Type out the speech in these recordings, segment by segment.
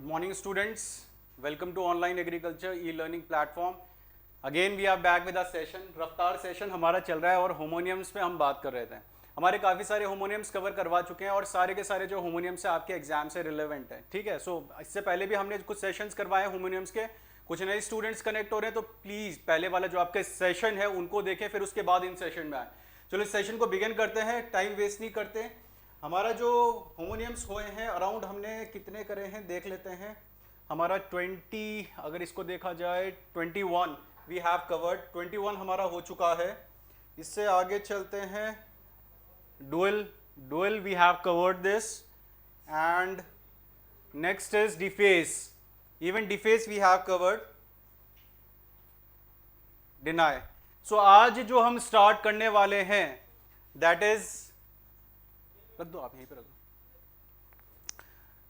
Good morning students. Welcome to online agriculture e-learning platform. Again we are back with a session. रफ्तार session हमारा चल रहा है और होमोनियम्स पे हम बात कर रहे थे. हमारे काफ़ी सारे होमोनियम्स कवर करवा चुके हैं और सारे के सारे जो होमोनियम्स है आपके एग्जाम से रिलेवेंट है. ठीक है. सो इससे पहले भी हमने कुछ सेशंस करवाए होमोनियम्स के. कुछ नए स्टूडेंट्स कनेक्ट हो रहे हैं तो प्लीज़ पहले वाला जो आपके सेशन है उनको देखें, फिर उसके बाद इन सेशन में आए. चलो इस सेशन को बिगिन करते हैं, टाइम वेस्ट नहीं करते. हमारा जो होमोनियम्स हुए हैं अराउंड हमने कितने करे हैं देख लेते हैं. हमारा 20, अगर इसको देखा जाए 21 वी हैव कवर्ड. 21 हमारा हो चुका है. इससे आगे चलते हैं. Dual we have covered this. And next is deface. Even deface we have covered. Deny. So आज जो हम स्टार्ट करने वाले हैं दैट इज, रख दो आप यहीं पे रख दो.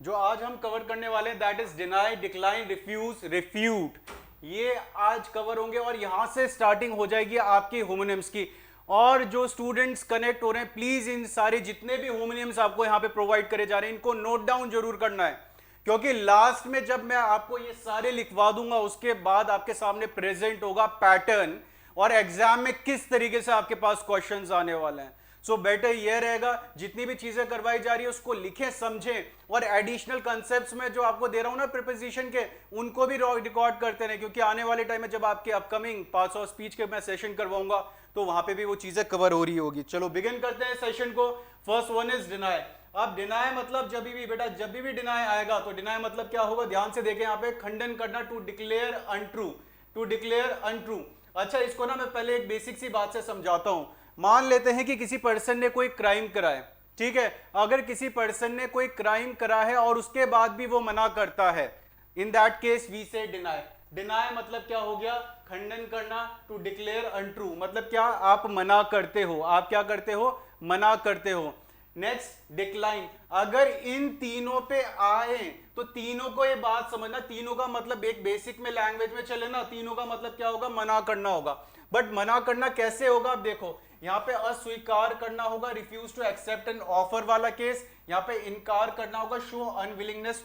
जो आज हम कवर करने वाले हैं that is deny, decline, refuse, refute. ये आज कवर होंगे और यहां से स्टार्टिंग हो जाएगी आपकी होमोनियम्स की. और जो स्टूडेंट्स कनेक्ट हो रहे हैं प्लीज इन सारे जितने भी होमोनियम्स आपको यहां पे प्रोवाइड करे जा रहे हैं इनको नोट डाउन जरूर करना है, क्योंकि लास्ट में जब मैं आपको ये सारे लिखवा दूंगा उसके बाद आपके सामने प्रेजेंट होगा पैटर्न और एग्जाम में किस तरीके से आपके पास क्वेश्चंस आने वाले हैं. सो बेटर ये रहेगा जितनी भी चीजें करवाई जा रही है उसको लिखें, समझें और एडिशनल कंसेप्ट्स में जो आपको दे रहा हूं ना प्रिपोजिशन के, उनको भी रिकॉर्ड करते रहे, क्योंकि आने वाले टाइम में जब आपके अपकमिंग पार्ट्स ऑफ स्पीच के मैं सेशन करवाऊंगा तो वहां पे भी वो चीजें कवर हो रही होगी. चलो बिगिन करते हैं सेशन को. First one is deny. अब डिनाई मतलब जब भी बेटा जब भी डिनाई आएगा तो डिनाई मतलब क्या होगा, ध्यान से देखें यहाँ पे, खंडन करना, to declare untrue. To declare untrue. अच्छा इसको ना मैं पहले एक बेसिक सी बात से समझाता हूं. मान लेते हैं कि किसी पर्सन ने कोई क्राइम करा है. ठीक है. अगर किसी पर्सन ने कोई क्राइम करा है और उसके बाद भी वो मना करता है, इन दैट केस वी से डिनाई. डिनाई मतलब क्या हो गया, खंडन करना. टू डिक्लेयर अनट्रू मतलब क्या, आप मना करते हो. आप क्या करते हो, मना करते हो. Next decline. अगर इन तीनों पे आए तो तीनों को ये बात समझना, तीनों का मतलब एक बेसिक में लैंग्वेज में चले ना, तीनों का मतलब क्या होगा, मना करना होगा. बट मना करना कैसे होगा, आप देखो यहां पे अस्वीकार करना होगा, refuse to accept an offer वाला केस. यहां पे इनकार करना होगा, शो अनविलिंगनेस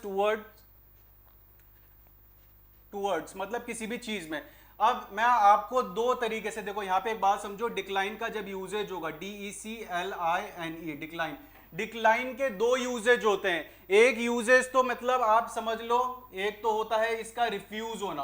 टूवर्ड्स मतलब किसी भी चीज में. अब मैं आपको दो तरीके से, देखो यहां पे एक बात समझो, डिक्लाइन का जब यूजेज होगा, DECLINE, डिक्लाइन. डिक्लाइन के दो यूजेज होते हैं. एक यूजेज तो मतलब आप समझ लो, एक तो होता है इसका रिफ्यूज होना.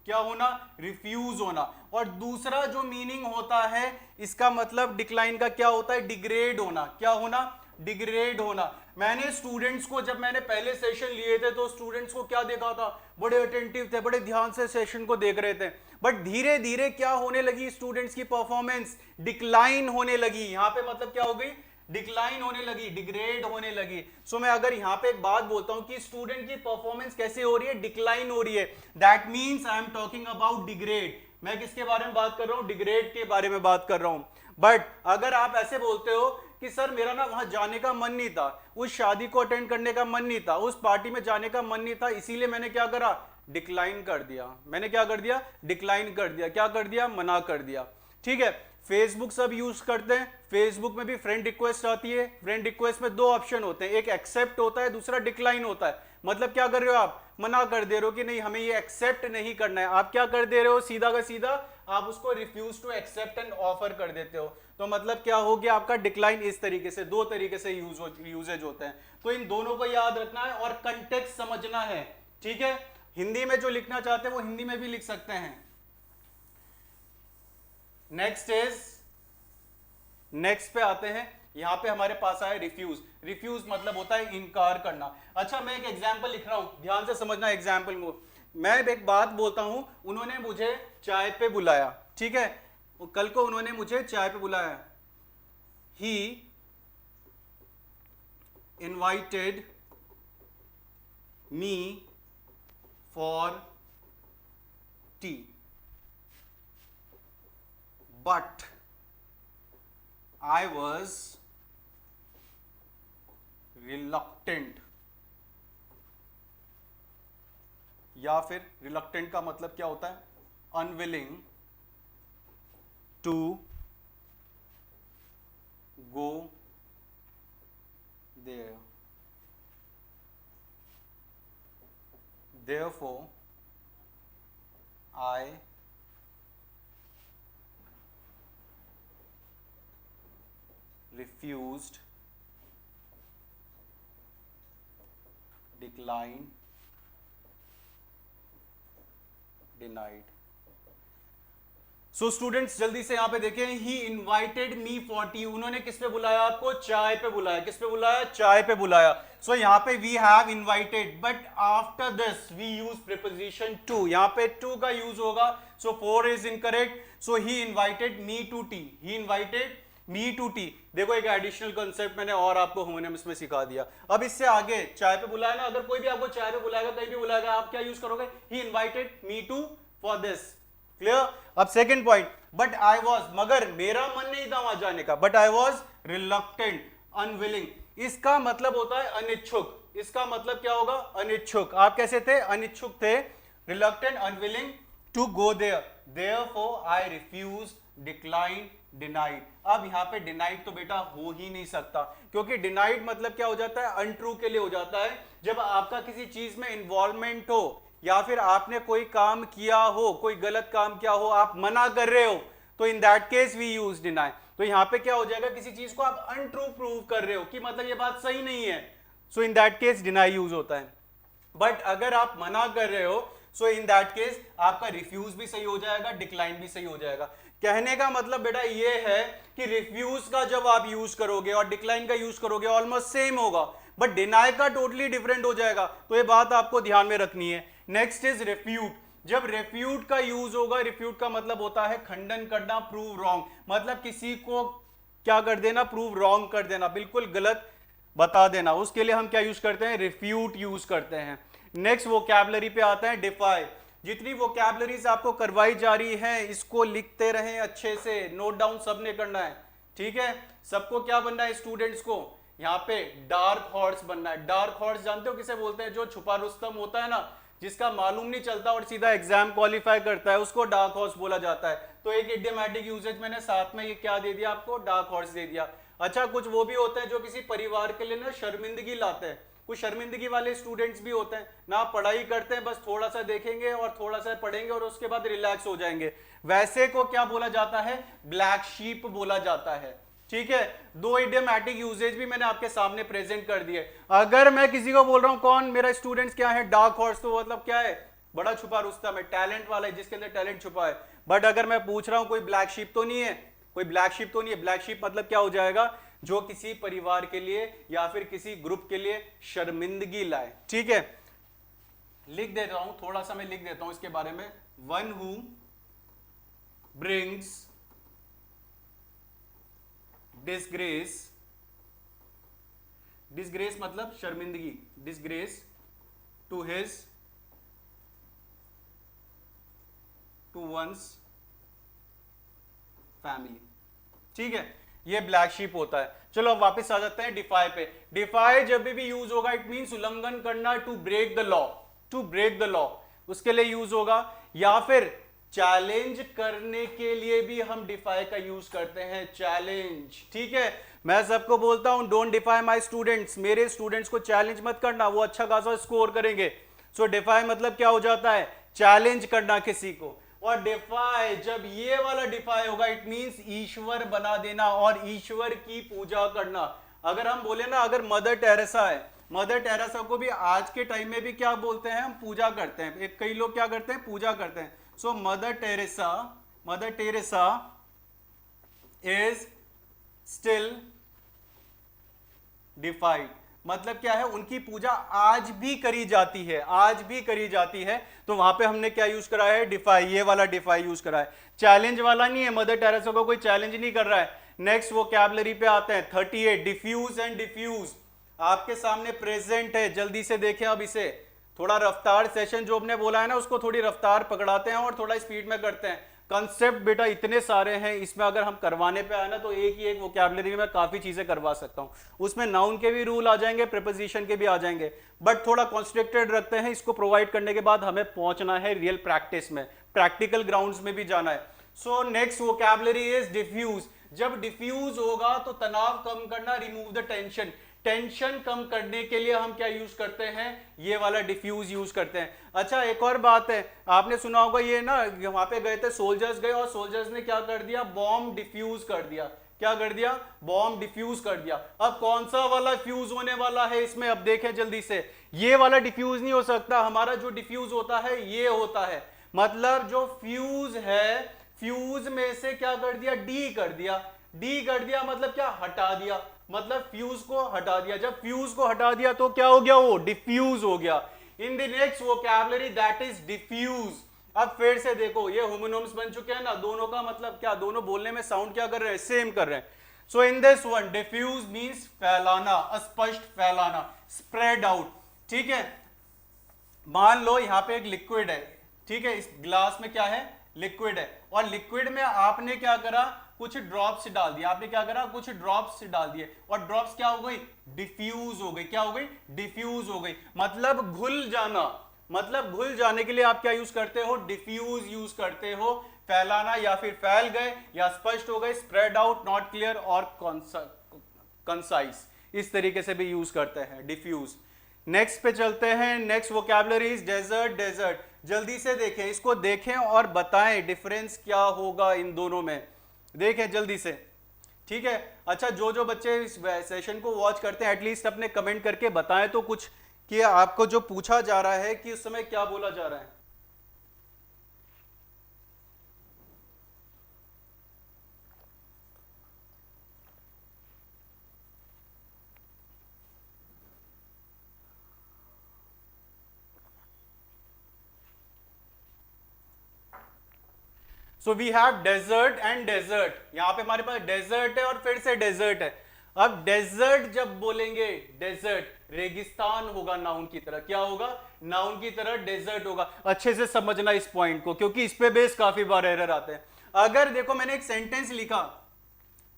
क्या होना, रिफ्यूज होना. और दूसरा जो मीनिंग होता है इसका मतलब डिक्लाइन का क्या होता है, डिग्रेड होना. क्या होना, डिग्रेड होना. मैंने स्टूडेंट्स को, जब मैंने पहले सेशन लिए थे तो स्टूडेंट्स को क्या देखा था, बड़े अटेंटिव थे, बड़े ध्यान से सेशन को देख रहे थे. बट धीरे धीरे क्या होने लगी, स्टूडेंट्स की परफॉर्मेंस डिक्लाइन होने लगी. यहां पे मतलब क्या हो गई, डिक्लाइन होने लगी, डिग्रेड होने लगी. सो मैं अगर यहां पे एक बात बोलता हूं कि स्टूडेंट की परफॉर्मेंस कैसे हो रही है, डिक्लाइन हो रही है, that means I am talking about degrade. मैं किसके बारे में बात कर रहा हूं, डिग्रेड के बारे में बात कर रहा हूं. बट अगर आप ऐसे बोलते हो कि सर मेरा ना वहां जाने का मन नहीं था, उस शादी को अटेंड करने का मन नहीं था, उस पार्टी में जाने का मन नहीं था, इसीलिए मैंने क्या करा, डिक्लाइन कर दिया. मैंने क्या कर दिया, डिक्लाइन कर दिया. क्या कर दिया, मना कर दिया. ठीक है. फेसबुक सब यूज करते हैं, फेसबुक में भी फ्रेंड रिक्वेस्ट आती है. फ्रेंड रिक्वेस्ट में दो ऑप्शन होते हैं, एक एक्सेप्ट होता है, दूसरा डिक्लाइन होता है. मतलब क्या कर रहे हो आप, मना कर दे रहे हो कि नहीं हमें ये एक्सेप्ट नहीं करना है. आप क्या कर दे रहे हो, सीधा का सीधा आप उसको refuse to accept and offer कर देते हो. तो मतलब क्या हो गया आपका, डिक्लाइन. इस तरीके से दो तरीके से यूजेज होते हैं. तो इन दोनों को याद रखना है और कंटेक्स्ट समझना है. ठीक है. हिंदी में जो लिखना चाहते हैं वो हिंदी में भी लिख सकते हैं. नेक्स्ट पे आते हैं. यहां पे हमारे पास आया रिफ्यूज. रिफ्यूज मतलब होता है इनकार करना. अच्छा मैं एक एग्जांपल लिख रहा हूं, ध्यान से समझना एग्जांपल को. मैं एक बात बोलता हूं, उन्होंने मुझे चाय पे बुलाया. ठीक है. कल को उन्होंने मुझे चाय पे बुलाया. He invited me for tea but I was reluctant. या फिर reluctant का मतलब क्या होता है, unwilling to go there. therefore I refused, declined, denied. So students जल्दी से यहां पे देखें, ही इन्वाइटेड मी फॉर टी, उन्होंने किस पे बुलाया आपको? चाय पे बुलाया। किस पे बुलाया? चाय पे बुलाया। सो यहां पे we have invited, but after this we use preposition to, यहां पे टू का यूज होगा। So 4 is incorrect. So he invited me to tea, he invited me to tea. देखो एक एडिशनल कॉन्सेप्ट मैंने और आपको होमोनिम्स में सिखा दिया। अब इससे आगे चाय पे बुलाया ना, अगर कोई भी आपको चाय पे बुलाएगा, कहीं भी बुलाएगा, आप क्या यूज करोगे? He invited me to for this. Clear? अब second point, but I was, मगर मेरा मन नहीं था वहां जाने का, but I was reluctant, unwilling. इसका मतलब होता है अनिच्छुक। इसका मतलब क्या होगा? अनिच्छुक। आप कैसे थे? अनिच्छुक थे। Reluctant, unwilling to go there, therefore I refuse, decline, denied. अब यहां पे डिनाइड तो बेटा हो ही नहीं सकता, क्योंकि डिनाइड मतलब क्या हो जाता है? अनट्रू के लिए हो जाता है। जब आपका किसी चीज में इन्वॉल्वमेंट हो या फिर आपने कोई काम किया हो, कोई गलत काम किया हो, आप मना कर रहे हो, तो in that case we use deny. तो यहां पे क्या हो जाएगा? किसी चीज को आप अनट्रू प्रूव कर रहे हो कि मतलब ये बात सही नहीं है, so in that case deny use होता है। बट अगर आप मना कर रहे हो, सो इन दैट केस आपका रिफ्यूज भी सही हो जाएगा, डिक्लाइन भी सही हो जाएगा। कहने का मतलब बेटा ये है कि रिफ्यूज का जब आप यूज करोगे और डिक्लाइन का यूज करोगे ऑलमोस्ट सेम होगा, बट डिनाई का टोटली डिफरेंट हो जाएगा। तो ये बात आपको ध्यान में रखनी है। Next is refute. जब रेफ्यूट का यूज होगा, रेफ्यूट का मतलब होता है खंडन करना, प्रूव रॉन्ग, मतलब किसी को क्या कर देना? प्रूव रॉन्ग कर देना, बिल्कुल गलत बता देना। उसके लिए हम क्या यूज करते हैं? रेफ्यूट यूज करते हैं। नेक्स्ट वोकैबुलरी पे आते हैं, डिफाई। जितनी वोकैबुलरीज आपको करवाई जा रही है, इसको लिखते रहें अच्छे से, नोट डाउन सबने करना है, ठीक है? सबको क्या बनना है स्टूडेंट्स को? यहाँ पे डार्क हॉर्स बनना है। डार्क हॉर्स जानते हो किसे बोलते हैं? जो छुपा रुस्तम होता है ना, जिसका मालूम नहीं चलता और सीधा एग्जाम क्वालिफाई करता है, उसको डार्क हॉर्स बोला जाता है। तो एक इडियोमैटिक यूजेज मैंने साथ में ये क्या दे दिया आपको? डार्क हॉर्स दे दिया। अच्छा, कुछ वो भी होते हैं जो किसी परिवार के लिए ना शर्मिंदगी लाते हैं। कुछ शर्मिंदगी वाले स्टूडेंट्स भी होते हैं ना, पढ़ाई करते हैं, बस थोड़ा सा देखेंगे और थोड़ा सा पढ़ेंगे और उसके बाद रिलैक्स हो जाएंगे। वैसे को क्या बोला जाता है? ब्लैक शीप बोला जाता है। ठीक है, दो इडियोमैटिक यूजेज भी मैंने आपके सामने प्रेजेंट कर दिए। अगर मैं किसी को बोल रहा हूं कौन मेरा स्टूडेंट्स क्या है? डार्क हॉर्स, तो मतलब क्या है? बड़ा छुपा रुस्तम है, टैलेंट वाला है, जिसके अंदर टैलेंट छुपा है। बट अगर मैं पूछ रहा हूं कोई ब्लैक शीप तो नहीं है? कोई ब्लैक शीप तो नहीं है। ब्लैक शीप मतलब क्या हो जाएगा? जो किसी परिवार के लिए या फिर किसी ग्रुप के लिए शर्मिंदगी लाए। ठीक है, लिख देता हूं, थोड़ा सा मैं लिख देता हूं इसके बारे में। One who brings disgrace, disgrace मतलब शर्मिंदगी, disgrace to his, to one's family. ठीक है, ये ब्लैक शीप होता है। चलो अब वापस आ जाते हैं डिफाई पे। डिफाई जब भी यूज होगा, इट मींस उल्लंघन करना, to break the law, to break the law, उसके लिए यूज होगा। या फिर चैलेंज करने के लिए भी हम डिफाई का यूज करते हैं, चैलेंज। ठीक है, मैं सबको बोलता हूं डोंट डिफाई माय स्टूडेंट्स, मेरे स्टूडेंट्स को चैलेंज मत करना, वो अच्छा खासा स्कोर करेंगे। सो डिफाई मतलब क्या हो जाता है? चैलेंज करना किसी को। और डिफाई, जब ये वाला डिफाई होगा, इट मींस ईश्वर बना देना और ईश्वर की पूजा करना। अगर हम बोले ना, अगर मदर टेरेसा है, मदर टेरेसा को भी आज के टाइम में भी क्या बोलते हैं? हम पूजा करते हैं। एक कई लोग क्या करते हैं? पूजा करते हैं। सो मदर टेरेसा इज स्टिल डिफाइड। मतलब क्या है? उनकी पूजा आज भी करी जाती है, आज भी करी जाती है। तो वहां पे हमने क्या यूज करा है? डिफाई, ये वाला डिफाई यूज करा है। चैलेंज वाला नहीं है, मदर टेरेसा को कोई चैलेंज नहीं कर रहा है। नेक्स्ट वोकैबुलरी पे आते हैं, 38, डिफ्यूज एंड डिफ्यूज आपके सामने प्रेजेंट है। जल्दी से देखें, अब इसे थोड़ा रफ्तार सेशन जो हमने बोला है ना, उसको थोड़ी रफ्तार पकड़ाते हैं और थोड़ा स्पीड में करते हैं। कंसेप्ट बेटा इतने सारे हैं, इसमें अगर हम करवाने पे आए ना, तो एक ही एक वोकैबुलरी में मैं काफी चीजें करवा सकता हूं। उसमें नाउन के भी रूल आ जाएंगे, प्रीपोजिशन के भी आ जाएंगे, बट थोड़ा कॉन्स्ट्रक्टेड रखते हैं। इसको प्रोवाइड करने के बाद हमें पहुंचना है रियल प्रैक्टिस में, प्रैक्टिकल ग्राउंड्स में भी जाना है। So next vocabulary is diffuse. जब डिफ्यूज होगा तो तनाव कम करना, रिमूव द टेंशन। टेंशन कम करने के लिए हम क्या यूज करते हैं, ये वाला डिफ्यूज यूज करते हैं। अच्छा एक और बात है, आपने सुना होगा ये ना, वहां पे गए थे सोल्जर्स गए और सोल्जर्स ने क्या कर दिया, बॉम्ब डिफ्यूज कर दिया। क्या कर दिया, बॉम्ब डिफ्यूज कर दिया। अब कौन सा वाला फ्यूज होने वाला है इसमें, अब देखें जल्दी से, ये वाला डिफ्यूज नहीं हो सकता, हमारा जो डिफ्यूज होता है ये होता है। मतलब जो फ्यूज है, फ्यूज में से क्या कर दिया, डी कर दिया। डी कर दिया मतलब क्या, हटा दिया, मतलब फ्यूज को हटा दिया। जब फ्यूज को हटा दिया तो क्या हो गया, वो डिफ्यूज हो गया। In the next vocabulary that is diffuse. अब फिर से देखो ये होमोनिम्स बन चुके हैं ना, दोनों का मतलब क्या, दोनों बोलने में साउंड क्या कर रहे हैं, सेम कर रहे हैं। So in this one diffuse means फैलाना, अस्पष्ट फैलाना, स्प्रेड आउट। ठीक है, मान लो यहां पे एक लिक्विड है, ठीक है, इस ग्लास में क्या है, लिक्विड है, और लिक्विड में आपने क्या करा, कुछ ड्रॉप्स डाल दिया। आपने क्या करा, कुछ ड्रॉप्स डाल दिए, और ड्रॉप्स क्या हो गई, डिफ्यूज हो गई। क्या हो गई, डिफ्यूज हो गई, मतलब घुल जाना। मतलब घुल जाने के लिए आप क्या यूज करते हो, डिफ्यूज यूज करते हो। फैलाना या फिर फैल गए या स्पष्ट हो गए, स्प्रेड आउट, नॉट क्लियर और कंसाइज, इस तरीके से भी यूज करते हैं डिफ्यूज। नेक्स्ट पे चलते हैं, next vocabulary is desert. Desert जल्दी से देखें, इसको देखें और बताएं डिफरेंस क्या होगा इन दोनों में, देखें जल्दी से। ठीक है, अच्छा जो जो बच्चे इस सेशन को वॉच करते हैं एटलीस्ट अपने कमेंट करके बताएं तो कुछ, कि आपको जो पूछा जा रहा है कि उस समय क्या बोला जा रहा है। So we have desert and desert. यहां पे हमारे पास डेजर्ट है और फिर से डेजर्ट है। अब डेजर्ट जब बोलेंगे, डेजर्ट रेगिस्तान होगा नाउन की तरह। क्या होगा, नाउन की तरह डेजर्ट होगा। अच्छे से समझना इस पॉइंट को, क्योंकि इस पे बेस काफी बार एरर आते हैं। अगर देखो मैंने एक सेंटेंस लिखा,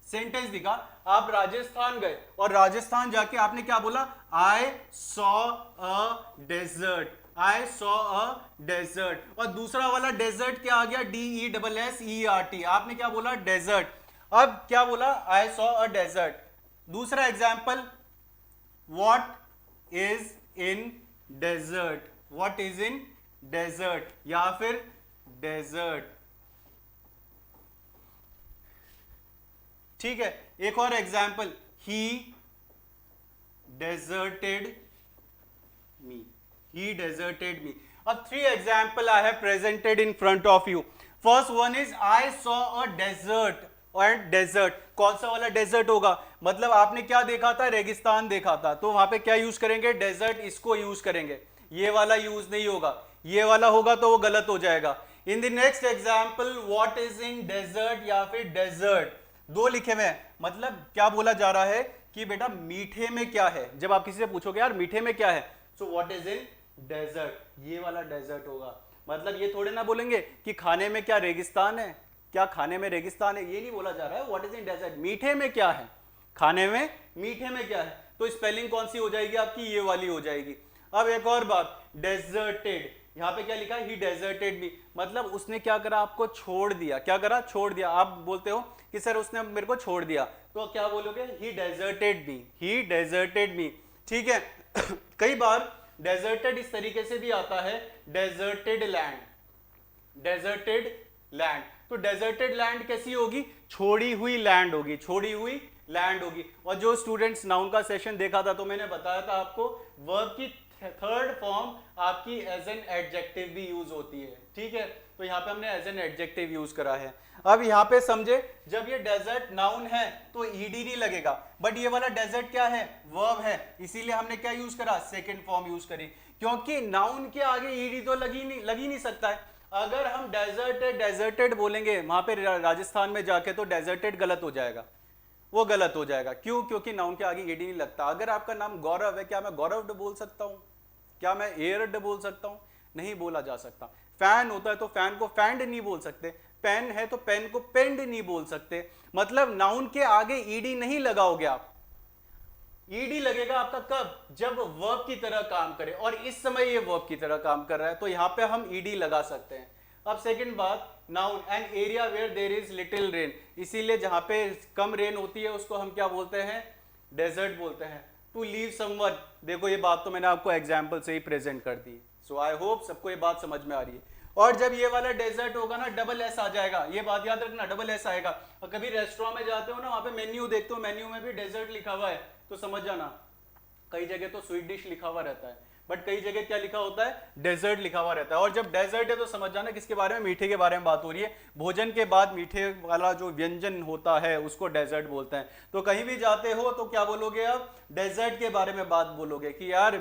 सेंटेंस लिखा, आप राजस्थान गए और राजस्थान जाके आपने क्या बोला, I saw a desert, I saw a desert. और दूसरा वाला डेजर्ट क्या आ गया, DESSERT, आपने क्या बोला, डेजर्ट। अब क्या बोला, आई सॉ अ डेजर्ट। दूसरा example, what is in dessert, what is in dessert या फिर डेजर्ट। ठीक है, एक और example, he deserted me, he deserted me. अब 3 example I have presented in front of you. First one is I saw a desert और desert, कौन सा वाला desert होगा, मतलब आपने क्या देखा था, रेगिस्तान देखा था, तो वहां पे क्या यूज करेंगे, desert, इसको यूज करेंगे। ये वाला यूज नहीं होगा, ये वाला होगा तो वो गलत हो जाएगा। In the next example, what is in dessert या फिर डेजर्ट, दो लिखे हुए हैं। मतलब क्या बोला जा रहा है कि बेटा मीठे में क्या है, जब आप किसी से पूछोगे यार मीठे में क्या है, so what is in dessert, ये वाला डेजर्ट होगा। मतलब ये थोड़े ना बोलेंगे कि खाने में क्या रेगिस्तान है, क्या खाने में रेगिस्तान है, ये नहीं बोला जा रहा है। व्हाट इज इन डेजर्ट, मीठे में क्या है, खाने में मीठे में क्या है, तो स्पेलिंग कौन सी हो जाएगी आपकी, ये वाली हो जाएगी। अब एक और बात, डेजर्टेड, यहां पे क्या लिखा है, ही डेजर्टेड मी, मतलब उसने क्या करा, आपको छोड़ दिया। क्या करा, छोड़ दिया। आप बोलते हो कि सर उसने मेरे को छोड़ दिया, तो क्या बोलोगे, ही डेजर्टेड मी, ही डेजर्टेड मी। ठीक है कई बार डेजर्टेड इस तरीके से भी आता है, डेजर्टेड लैंड, डेजर्टेड लैंड। तो डेजर्टेड लैंड कैसी होगी, छोड़ी हुई लैंड होगी, छोड़ी हुई लैंड होगी। और जो स्टूडेंट्स नाउन का सेशन देखा था तो मैंने बताया था आपको, वर्ब की थर्ड फॉर्म आपकी एज एन एडजेक्टिव भी यूज होती है। ठीक है, तो यहाँ पे हमने एज एन एडजेक्टिव यूज करा है। अब यहाँ पे समझे, जब ये डेजर्ट नाउन है तो ईडी नहीं लगेगा, बट ये वाला डेजर्ट क्या है, वर्ब है, इसीलिए हमने क्या यूज करा, सेकंड फॉर्म यूज करी, क्योंकि नाउन के आगे ईडी तो लग ही नहीं सकता है। अगर हम डेजर्टेड बोलेंगे वहां पे राजस्थान में जाके, तो डेजर्टेड गलत हो जाएगा, वो गलत हो जाएगा। क्यों, क्योंकि नाउन के आगे ईडी नहीं लगता। अगर आपका नाम गौरव है, क्या मैं गौरव बोल सकता हूं, क्या मैं एयर्ड बोल सकता हूं, नहीं बोला जा सकता। फैन होता है तो फैन को फैंड नहीं बोल सकते, पेन है तो पेन को पेंड नहीं बोल सकते। मतलब नाउन के आगे ईडी नहीं लगाओगे आप। ईडी लगेगा आपका कब, जब वर्ब की तरह काम करे, और इस समय ये वर्ब की तरह काम कर रहा है, तो यहां पे हम ईडी लगा सकते हैं। अब सेकंड बात, noun an area where there is little rain, इसीलिए जहां पे कम रेन होती है उसको हम क्या बोलते हैं, डेजर्ट बोलते हैं। To leave someone. देखो ये बात तो मैंने आपको एग्जाम्पल से ही प्रेजेंट कर दी। सो आई होप सबको ये बात समझ में आ रही है। और जब ये वाला डेजर्ट होगा ना, डबल एस आ जाएगा, ये बात याद रखना, डबल एस आएगा। और कभी रेस्टोरेंट में जाते हो ना, वहां पे मेन्यू देखते हो, मेन्यू में भी डेजर्ट लिखा हुआ है, तो समझ जाना कई जगह तो स्वीट डिश लिखा हुआ रहता है, बट कई जगह क्या लिखा होता है, डेजर्ट लिखा हुआ रहता है। और जब डेजर्ट है तो समझ जाना किसके बारे में, मीठे के बारे में बात हो रही है। भोजन के बाद मीठे वाला जो व्यंजन होता है उसको डेजर्ट बोलते हैं। तो कहीं भी जाते हो तो क्या बोलोगे आप, डेजर्ट के बारे में बात बोलोगे कि यार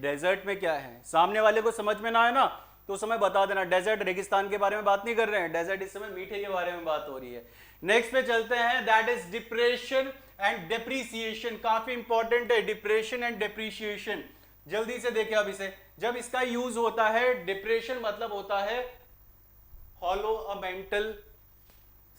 डेजर्ट में क्या है। सामने वाले को समझ में ना आए ना तो उस समय बता देना डेजर्ट रेगिस्तान के बारे में बात नहीं कर रहे हैं, डेजर्ट इस समय मीठे के बारे में बात हो रही है। नेक्स्ट पे चलते हैं, that is depression and depreciation. काफी इंपॉर्टेंट है डिप्रेशन एंड डेप्रीसिएशन। जल्दी से देखें अब इसे, जब इसका यूज होता है, डिप्रेशन मतलब होता है hollow a mental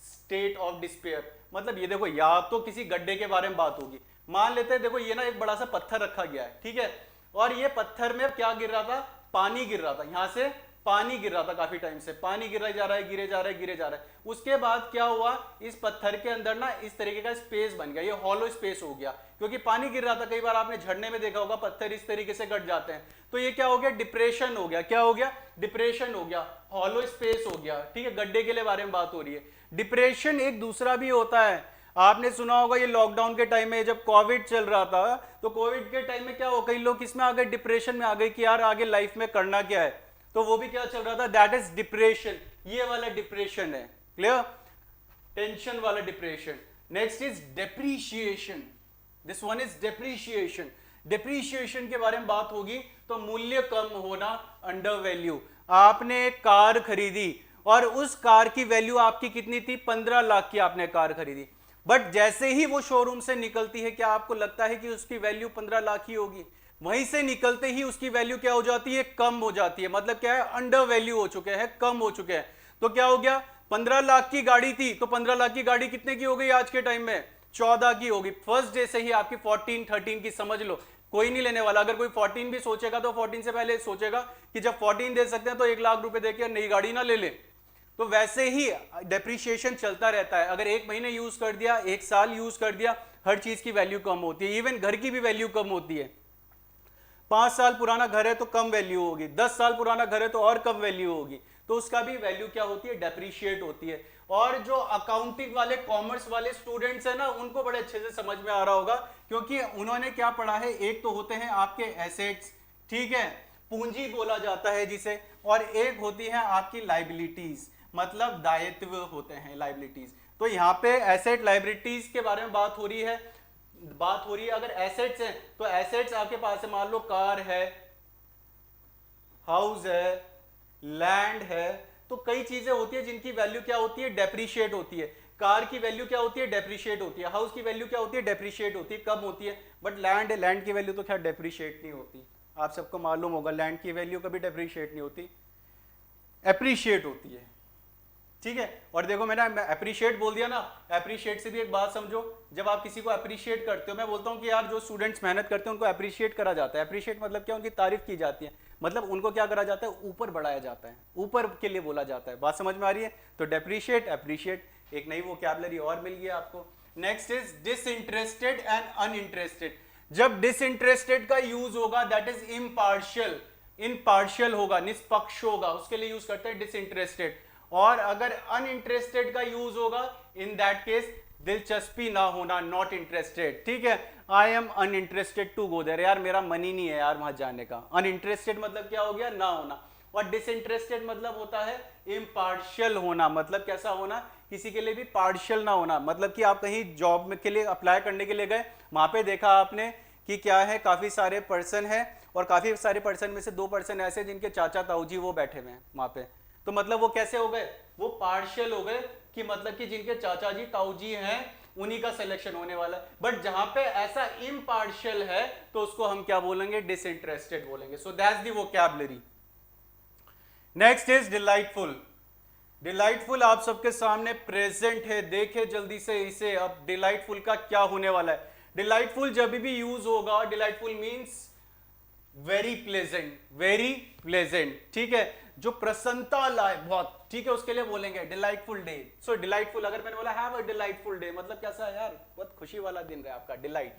state of despair. मतलब ये देखो, या तो किसी गड्ढे के बारे में बात होगी, मान लेते हैं देखो ये ना एक बड़ा सा पत्थर रखा गया है, ठीक है, और ये पत्थर में क्या गिर रहा था, पानी गिर रहा था, यहां से पानी गिर रहा था, काफी टाइम से पानी गिरा जा रहा है, गिरे जा रहा है, गिरे जा रहा है। उसके बाद क्या हुआ, इस पत्थर के अंदर ना इस तरीके का स्पेस बन गया, ये हॉलो स्पेस हो गया, क्योंकि पानी गिर रहा था। कई बार आपने झरने में देखा होगा पत्थर इस तरीके से कट जाते हैं, तो ये क्या हो गया, डिप्रेशन हो गया। क्या हो गया, डिप्रेशन हो गया, हॉलो स्पेस हो गया, ठीक है। गड्ढे के लिए बारे में बात हो रही है। डिप्रेशन एक दूसरा भी होता है, आपने सुना होगा ये लॉकडाउन के टाइम में जब कोविड चल रहा था, तो कोविड के टाइम में क्या हो, कई लोग किसमें आ गए, डिप्रेशन में आ गए कि यार आगे लाइफ में करना क्या है। तो वो भी क्या चल रहा था, दैट इज डिप्रेशन। ये वाला डिप्रेशन है, क्लियर, टेंशन वाला depression. Next is depreciation, this one is depreciation. Depreciation के बारे में बात होगी तो मूल्य कम होना, अंडर वैल्यू। आपने एक कार खरीदी और उस कार की वैल्यू आपकी कितनी थी, 15 लाख की आपने कार खरीदी, बट जैसे ही वो शोरूम से निकलती है, क्या आपको लगता है कि उसकी वैल्यू 15 लाख ही होगी? वहीं से निकलते ही उसकी वैल्यू क्या हो जाती है, कम हो जाती है। मतलब क्या है, अंडर वैल्यू हो चुके हैं, कम हो चुके हैं। तो क्या हो गया, 15 लाख की गाड़ी थी तो 15 लाख की गाड़ी कितने की हो गई आज के टाइम में, 14 की होगी। फर्स्ट डे से ही आपकी 14 13 की, समझ लो कोई नहीं लेने वाला। अगर कोई 14 भी सोचेगा तो 14 से पहले सोचेगा कि जब 14 दे सकते हैं तो 1 लाख रुपए देकर नई गाड़ी ना ले ले। तो वैसे ही डेप्रीशिएशन चलता रहता है। अगर 1 महीने यूज कर दिया, 1 साल यूज कर दिया, हर चीज की वैल्यू कम होती है। इवन घर की भी वैल्यू कम होती है। 5 साल पुराना घर है तो कम वैल्यू होगी, 10 साल पुराना घर है तो और कम वैल्यू होगी। तो उसका भी वैल्यू क्या होती है, डेप्रीशिएट होती है। और जो अकाउंटिंग वाले, कॉमर्स वाले स्टूडेंट्स है ना, उनको बड़े अच्छे से समझ में आ रहा होगा, क्योंकि उन्होंने क्या पढ़ा है, एक तो होते हैं आपके एसेट्स, ठीक है, पूंजी बोला जाता है जिसे, और एक होती है आपकी लाइबिलिटीज, मतलब दायित्व होते हैं, लाइबिलिटीज। तो यहाँ पे एसेट लाइबिलिटीज के बारे में बात हो रही है। अगर एसेट्स हैं तो एसेट्स आपके पास है, मान लो कार है, हाउस है, लैंड है, तो कई चीजें होती है जिनकी वैल्यू क्या होती है, डेप्रीशिएट होती है। कार की वैल्यू क्या होती है, डेप्रीशिएट होती है। हाउस की वैल्यू क्या होती है, डेप्रीशिएट होती है, कम होती है। बट लैंड की वैल्यू तो क्या डेप्रीशिएट नहीं होती, आप सबको मालूम होगा, लैंड की वैल्यू कभी डेप्रीशिएट नहीं होती, एप्रीशिएट होती है, ठीक है। और देखो मैंने अप्रिशिएट बोल दिया ना, अप्रिशिएट से भी एक बात समझो, जब आप किसी को अप्रिशिएट करते हो, मैं बोलता हूं कि यार जो स्टूडेंट्स मेहनत करते हैं उनको अप्रिशिएट करा जाता है। अप्रिशिएट मतलब क्या, उनकी तारीफ की जाती है, मतलब उनको क्या करा जाता है, ऊपर बढ़ाया जाता है, ऊपर के लिए बोला जाता है। बात समझ में आ रही है? तो डेप्रिशिएट, अप्रिशिएट, एक नई वोकैबुलरी और मिल गई आपको। Next is disinterested and uninterested. जब डिसइंटरेस्टेड का यूज होगा, दैट इज इम्पार्शियल, इम्पार्शियल होगा, निष्पक्ष होगा, उसके लिए यूज करते हैं डिसइंटरेस्टेड। और अगर अनइंटरेस्टेड का यूज होगा, इन दैट केस दिलचस्पी ना होना, नॉट इंटरेस्टेड, ठीक है। I am uninterested to go there, यार मेरा मन ही नहीं है यार वहां जाने का। अनइंटरेस्टेड मतलब क्या हो गया, ना होना। और डिसइंटरेस्टेड मतलब होता है इम्पार्शियल होना, मतलब कैसा होना, किसी के लिए भी पार्शियल ना होना। मतलब कि आप कहीं जॉब में के लिए अप्लाई करने के लिए गए, वहां पे देखा आपने कि क्या है, काफी सारे पर्सन है, और काफी सारे पर्सन में से 2 पर्सन ऐसे जिनके चाचा ताऊ जी वो बैठे हुए हैं वहां पे। तो मतलब वो कैसे हो गए, वो पार्शियल हो गए, कि मतलब कि जिनके चाचा जी ताऊ जी हैं उन्हीं का सिलेक्शन होने वाला है। बट जहां पे ऐसा इम्पार्शियल है तो उसको हम क्या बोलेंगे, डिसइंटरेस्टेड बोलेंगे। So that's the vocabulary. Next is delightful. Delightful आप सबके सामने प्रेजेंट है, देखे जल्दी से इसे। अब डिलाइटफुल का क्या होने वाला है, डिलाइटफुल जब भी यूज होगा, delightful means very pleasant, very pleasant, ठीक है, जो प्रसन्नता लाए बहुत, ठीक है, उसके लिए बोलेंगे डिलाइटफुल डे। सो डिलाइटफुल, अगर मैंने बोला हैव अ डिलाइटफुल डे, मतलब कैसा है यार, बहुत खुशी वाला दिन रहा आपका, delight.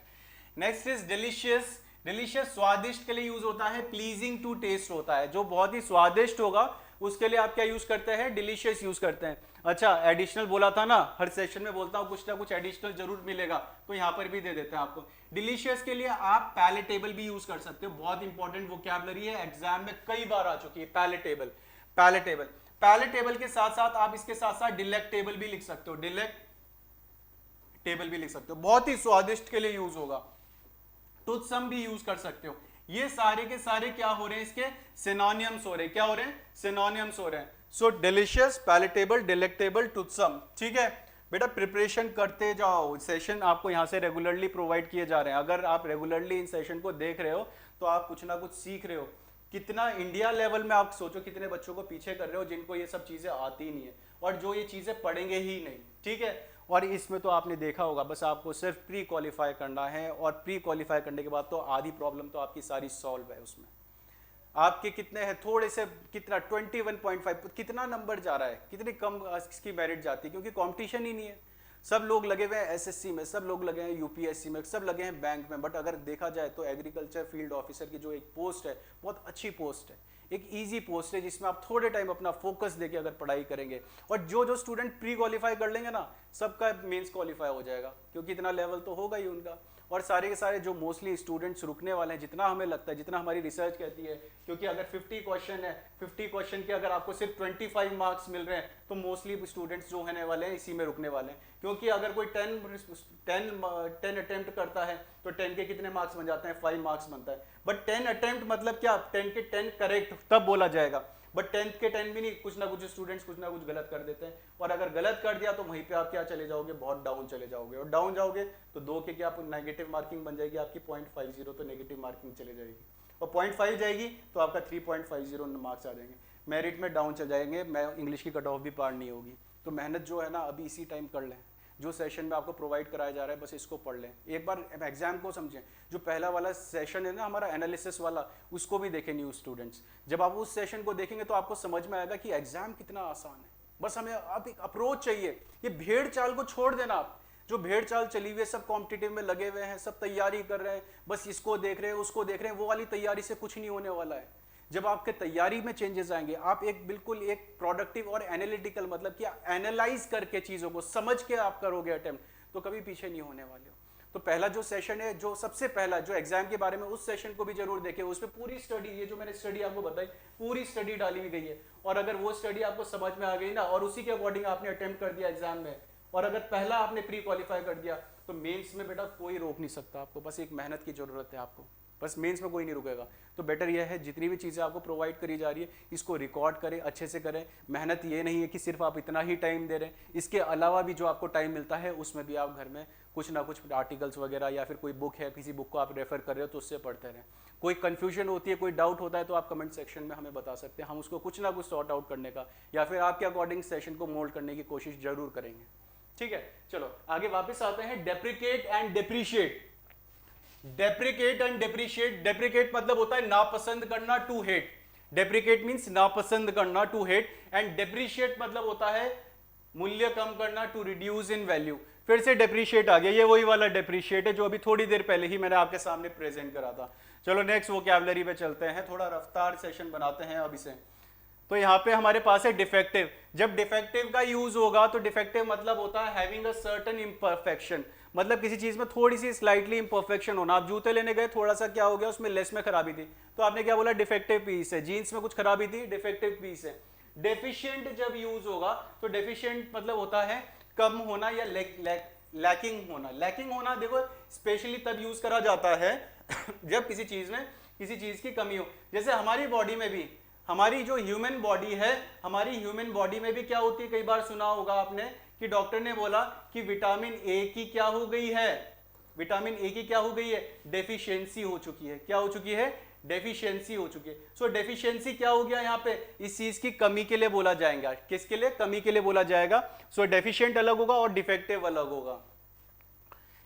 Next is delicious. Delicious स्वादिष्ट के लिए यूज होता है, प्लीजिंग टू टेस्ट होता है, जो बहुत ही स्वादिष्ट होगा उसके लिए आप क्या यूज करते हैं, डिलीशियस यूज करते हैं। अच्छा एडिशनल बोला था ना, हर सेशन में बोलता हूँ कुछ ना कुछ एडिशनल जरूर मिलेगा, तो यहाँ पर भी दे देते हैं आपको। डिलीशियस के लिए आप पैलेटेबल भी यूज कर सकते हो, बहुत इंपॉर्टेंट वोकैबुलरी है, एग्जाम में कई बार आ चुकी है। पैलेटेबल, पैलेटेबल, पैलेटेबल के साथ साथ आप इसके साथ साथ डिलेक्टेबल भी लिख सकते हो, डिलेक्टेबल भी लिख सकते हो, बहुत ही स्वादिष्ट के लिए यूज होगा। टूथसम भी यूज कर सकते हो। ये सारे के सारे क्या हो रहे हैं, इसके सिनोनिम्स हो रहे हैं, क्या हो रहे हैं, सिनोनिम्स हो रहे हैं। सो डिलीशियस, पैलेटेबल, डिलेक्टेबल, टूथसम, ठीक है बेटा। प्रिपरेशन करते जाओ, सेशन आपको यहाँ से रेगुलरली प्रोवाइड किए जा रहे हैं। अगर आप रेगुलरली इन सेशन को देख रहे हो तो आप कुछ ना कुछ सीख रहे हो। कितना इंडिया लेवल में आप सोचो कितने बच्चों को पीछे कर रहे हो जिनको ये सब चीजें आती नहीं है और जो ये चीजें पढ़ेंगे ही नहीं, ठीक है। और इसमें तो आपने देखा होगा, बस आपको सिर्फ प्री क्वालिफाई करना है और प्री क्वालिफाई करने के बाद तो आधी प्रॉब्लम तो आपकी सारी सॉल्व है। उसमें आपके कितने हैं, थोड़े से कितना 21.5 कितना नंबर जा रहा है, कितनी कम इसकी मेरिट जाती है, क्योंकि कंपटीशन ही नहीं है। सब लोग लगे हुए हैं एसएससी में, सब लोग लगे हैं यूपीएससी में, सब लगे हैं बैंक में। बट अगर देखा जाए तो एग्रीकल्चर फील्ड ऑफिसर की जो एक पोस्ट है बहुत अच्छी पोस्ट है, एक इजी पोस्ट है जिसमें आप थोड़े टाइम अपना फोकस देके अगर पढ़ाई करेंगे और जो स्टूडेंट प्री क्वालिफाई कर लेंगे ना, सबका मेंस क्वालिफाई हो जाएगा, क्योंकि इतना लेवल तो होगा ही उनका। और सारे के सारे जो मोस्टली स्टूडेंट्स रुकने वाले हैं, जितना हमें लगता है, जितना हमारी रिसर्च कहती है, क्योंकि अगर 50 क्वेश्चन है, 50 क्वेश्चन के अगर आपको सिर्फ 25 मार्क्स मिल रहे हैं तो मोस्टली स्टूडेंट्स जो होने वाले हैं इसी में रुकने वाले हैं। क्योंकि अगर कोई 10 अटेम्प्ट करता है तो 10 के कितने मार्क्स बन जाते हैं, 5 मार्क्स बनता है। बट 10 अटेम्प्ट मतलब क्या, 10 के 10 करेक्ट तब बोला जाएगा। बट 10 के 10 भी नहीं, कुछ ना कुछ स्टूडेंट्स कुछ ना कुछ गलत कर देते हैं, और अगर गलत कर दिया तो वहीं पे आप क्या चले जाओगे, बहुत डाउन चले जाओगे। और डाउन जाओगे तो 2 के क्या नेगेटिव मार्किंग बन जाएगी आपकी 0.50, तो नेगेटिव मार्किंग चले जाएगी, और 0.5 जाएगी तो आपका 3.50 मार्क्स आ जाएंगे, मेरिट में डाउन चल जाएंगे, मैं इंग्लिश की कट ऑफ भी पार नहीं होगी। तो मेहनत जो है ना अभी इसी टाइम कर लें, जो सेशन में आपको प्रोवाइड कराया जा रहा है बस इसको पढ़ लें, एक बार एग्जाम को समझें। जो पहला वाला सेशन है ना हमारा एनालिसिस वाला, उसको भी देखें न्यू स्टूडेंट्स। जब आप उस सेशन को देखेंगे तो आपको समझ में आएगा कि एग्जाम कितना आसान है। बस हमें अब एक अप्रोच चाहिए, ये भेड़ चाल को छोड़ देना। आप जो भेड़ चाल चली हुई है, सब कॉम्पिटिटिव में लगे हुए हैं, सब तैयारी कर रहे हैं, बस इसको देख रहे हैं उसको देख रहे हैं, वो वाली तैयारी से कुछ नहीं होने वाला है। जब आपके तैयारी में चेंजेस आएंगे, आप एक बिल्कुल एक प्रोडक्टिव और एनालिटिकल, मतलब कि एनालाइज करके चीजों को समझ के आप करोगे अटेम्प्ट, तो कभी पीछे नहीं होने वाले हो। तो पहला जो सेशन है, जो सबसे पहला जो एग्जाम के बारे में, उस सेशन को भी जरूर देखें। उसमें पूरी स्टडी, ये जो मैंने स्टडी आपको बताई, पूरी स्टडी डाली हुई गई है। और अगर वो स्टडी आपको समझ में आ गई ना, और उसी के अकॉर्डिंग आपने अटेम्प्ट कर दिया एग्जाम में, और अगर पहला आपने प्री क्वालिफाई कर दिया, तो मेंस में बेटा कोई रोक नहीं सकता आपको। बस एक मेहनत की जरूरत है आपको, बस मेंस में कोई नहीं रुकेगा। तो बेटर यह है जितनी भी चीज़ें आपको प्रोवाइड करी जा रही है, इसको रिकॉर्ड करें, अच्छे से करें। मेहनत ये नहीं है कि सिर्फ आप इतना ही टाइम दे रहे हैं, इसके अलावा भी जो आपको टाइम मिलता है उसमें भी आप घर में कुछ ना कुछ आर्टिकल्स वगैरह, या फिर कोई बुक है, किसी बुक को आप रेफर कर रहे हो तो उससे पढ़ते रहें। कोई कन्फ्यूजन होती है, कोई डाउट होता है तो आप कमेंट सेक्शन में हमें बता सकते हैं, हम उसको कुछ ना कुछ सॉर्ट आउट करने का या फिर आपके अकॉर्डिंग सेशन को मोल्ड करने की कोशिश जरूर करेंगे। ठीक है, चलो आगे वापस आते हैं। Deprecate and depreciate. Deprecate and depreciate. Deprecate मतलब होता है नापसंद करना, टू हेट। डेप्रिकेट मींस नापसंद करना, टू हेट। एंड डेप्रीशिएट मतलब होता है मूल्य कम करना, टू रिड्यूस इन वैल्यू। फिर से डेप्रीशिएट आ गया, ये वही वाला डेप्रीशिएट है जो अभी थोड़ी देर पहले ही मैंने आपके सामने प्रेजेंट करा था। चलो नेक्स्ट वोकैबुलरी पे चलते हैं, थोड़ा रफ्तार सेशन बनाते हैं अभी से। तो यहाँ पे हमारे पास है डिफेक्टिव। जब डिफेक्टिव का यूज होगा तो डिफेक्टिव मतलब होता है हैविंग अ सर्टेन इम्परफेक्शन, मतलब किसी चीज में थोड़ी सी स्लाइटली इम्परफेक्शन होना। आप जूते लेने गए, थोड़ा सा क्या हो गया, उसमें लेस में खराबी थी, तो आपने क्या बोला, डिफेक्टिव पीस है। जीन्स में कुछ खराबी थी, डिफेक्टिव पीस है। डेफिशिएंट जब यूज होगा तो डेफिशिएंट मतलब होता है कम होना या लैकिंग होना। लैकिंग होना देखो स्पेशली तब यूज करा जाता है जब किसी चीज में किसी चीज की कमी हो। जैसे हमारी बॉडी में भी, हमारी जो ह्यूमन बॉडी है, हमारी ह्यूमन बॉडी में भी क्या होती है, कई बार सुना होगा आपने कि डॉक्टर ने बोला कि विटामिन ए की क्या हो गई है, विटामिन ए की क्या हो गई है, डेफिशिएंसी हो चुकी है। क्या हो चुकी है, डेफिशिएंसी हो चुकी है। सो डेफिशिएंसी क्या हो गया यहाँ पे, इस चीज की कमी के लिए बोला जाएगा। किसके लिए, कमी के लिए बोला जाएगा। सो डेफिशिएंट अलग होगा और डिफेक्टिव अलग होगा।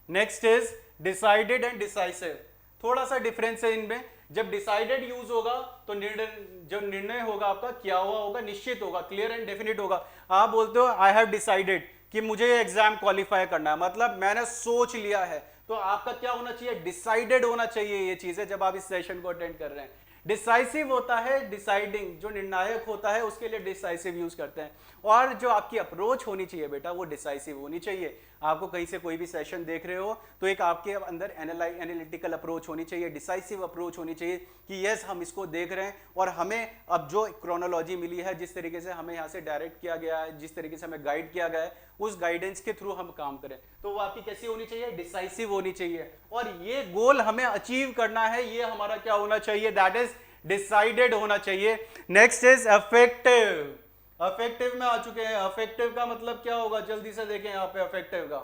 Next is decided and decisive. थोड़ा सा डिफरेंस है इनमें। जब डिसाइडेड यूज होगा तो जो निर्णय होगा आपका क्या हुआ होगा, निश्चित होगा, क्लियर एंड डेफिनेट होगा। आप बोलते हो आई हैव डिसाइडेड कि मुझे एग्जाम क्वालिफाई करना है, मतलब मैंने सोच लिया है, तो आपका क्या होना चाहिए, डिसाइडेड होना चाहिए ये चीजें जब आप इस सेशन को अटेंड कर रहे हैं। डिसाइसिव होता है डिसाइडिंग, जो निर्णायक होता है उसके लिए डिसाइसिव यूज करते हैं। और जो आपकी अप्रोच होनी चाहिए बेटा वो डिसाइसिव होनी चाहिए। आपको कहीं से कोई भी सेशन देख रहे हो तो एक आपके अंदर एनालिटिकल अप्रोच होनी चाहिए, डिसाइसिव अप्रोच होनी चाहिए कि यस हम इसको देख रहे हैं और हमें अब जो क्रोनोलॉजी मिली है, जिस तरीके से हमें यहाँ से डायरेक्ट किया गया है, जिस तरीके से हमें गाइड किया गया है, उस गाइडेंस के थ्रू हम काम करें। तो वो आपकी कैसी होनी चाहिए, डिसाइसिव होनी चाहिए। और ये गोल हमें अचीव करना है, ये हमारा क्या होना चाहिए, दैट इज डिसाइडेड होना चाहिए। Next is affective. अफेक्टिव में आ चुके हैं। अफेक्टिव का मतलब क्या होगा, जल्दी से देखें यहाँ पे। अफेक्टिव का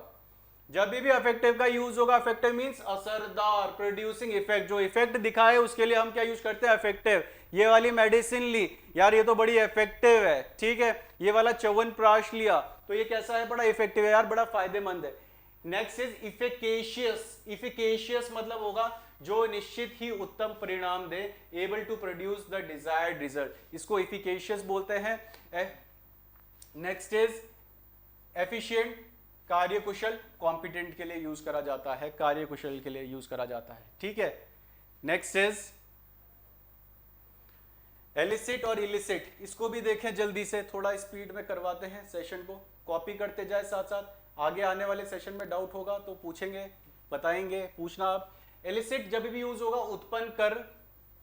जब भी अफेक्टिव का यूज होगा, अफेक्टिव मींस असरदार, प्रोड्यूसिंग इफेक्ट, जो इफेक्ट दिखाए उसके लिए हम क्या यूज करते हैं, अफेक्टिव। ये वाली मेडिसिन ली यार, ये तो बड़ी इफेक्टिव है, ठीक है। ये वाला च्यवनप्राश लिया तो ये कैसा है, बड़ा इफेक्टिव है यार, बड़ा फायदेमंद है। Next is इफिकेशियस। इफिकेशियस मतलब होगा जो निश्चित ही उत्तम परिणाम दे, able to produce the desired result, इसको इफिकेशियस बोलते हैं। नेक्स्ट इज एफिशिएंट, कार्यकुशल, कॉम्पिटेंट के लिए यूज करा जाता है, कार्यकुशल के लिए यूज करा जाता है, ठीक है। नेक्स्ट इज एलिसिट और इलिसिट, इसको भी देखें जल्दी से, थोड़ा स्पीड में करवाते हैं सेशन को, कॉपी करते जाए साथ साथ। आगे आने वाले सेशन में डाउट होगा तो पूछेंगे, बताएंगे, पूछना आप। एलिसिट जब भी यूज होगा उत्पन्न कर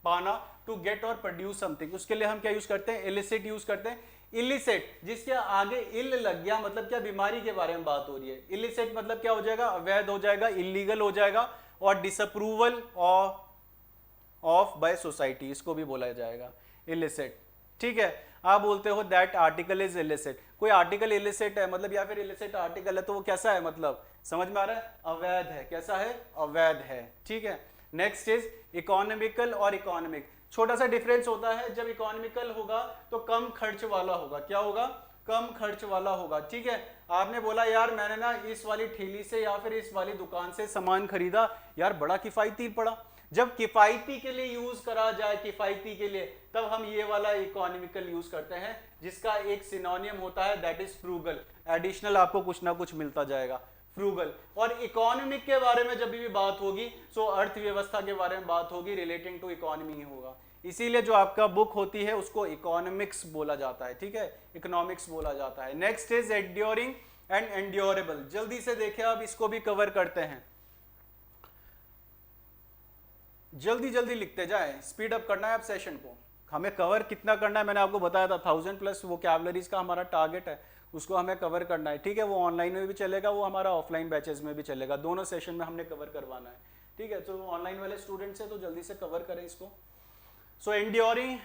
पाना, टू गेट और प्रोड्यूस समथिंग, उसके लिए हम क्या यूज करते हैं, एलिसिट यूज करते हैं। इलिसिट जिसके आगे इल लग गया, मतलब क्या, बीमारी के बारे में बात हो रही है। इलिसिट मतलब क्या हो जाएगा, अवैध हो जाएगा, इलीगल हो जाएगा, और डिसअप्रूवल ऑफ बाय सोसाइटी, इसको भी बोला जाएगा इलिसिट, ठीक है। आप बोलते हो दैट आर्टिकल इज इलिसिट, कोई आर्टिकल इलिसिट है मतलब, या फिर इलिसिट आर्टिकल है तो वो कैसा है, मतलब समझ में आ रहा है, अवैध है। कैसा है, अवैध है, ठीक है। नेक्स्ट इज इकोनॉमिकल और इकोनॉमिक, छोटा सा डिफरेंस होता है। जब इकोनॉमिकल होगा तो कम खर्च वाला होगा, क्या होगा, कम खर्च वाला होगा, ठीक है। आपने बोला यार मैंने ना इस वाली ठेली से या फिर इस वाली दुकान से सामान खरीदा, यार बड़ा किफायती पड़ा। जब किफायती के लिए यूज करा जाए, किफायती के लिए, तब हम ये वाला इकोनॉमिकल यूज करते हैं, जिसका एक सिनोनियम होता है दैट इज फ्रूगल। एडिशनल आपको कुछ ना कुछ मिलता जाएगा, फ्रूगल। और इकोनॉमिक के बारे में जब भी बात होगी सो अर्थव्यवस्था के बारे में बात होगी, रिलेटिंग टू इकोनॉमी ही होगा। इसीलिए जो आपका बुक होती है उसको इकोनॉमिक्स बोला जाता है, ठीक है, इकोनॉमिक्स बोला जाता है। नेक्स्ट इज एंड्योरिंग एंड एंड्योरेबल, जल्दी से देखिए आप, इसको भी कवर करते हैं, जल्दी जल्दी लिखते जाए, स्पीड अप करना है आप सेशन को। हमें कवर कितना करना है मैंने आपको बताया था, 1000+ वोकैबुलरीज का हमारा टारगेट है, उसको हमें कवर करना है, ठीक है। वो ऑनलाइन में भी चलेगा, वो हमारा ऑफलाइन बैचेस में भी चलेगा, दोनों सेशन में हमने कवर करवाना है, ठीक है। तो ऑनलाइन वाले स्टूडेंट्स हैं तो जल्दी से कवर करें इसको। सो एंड्योरिंग,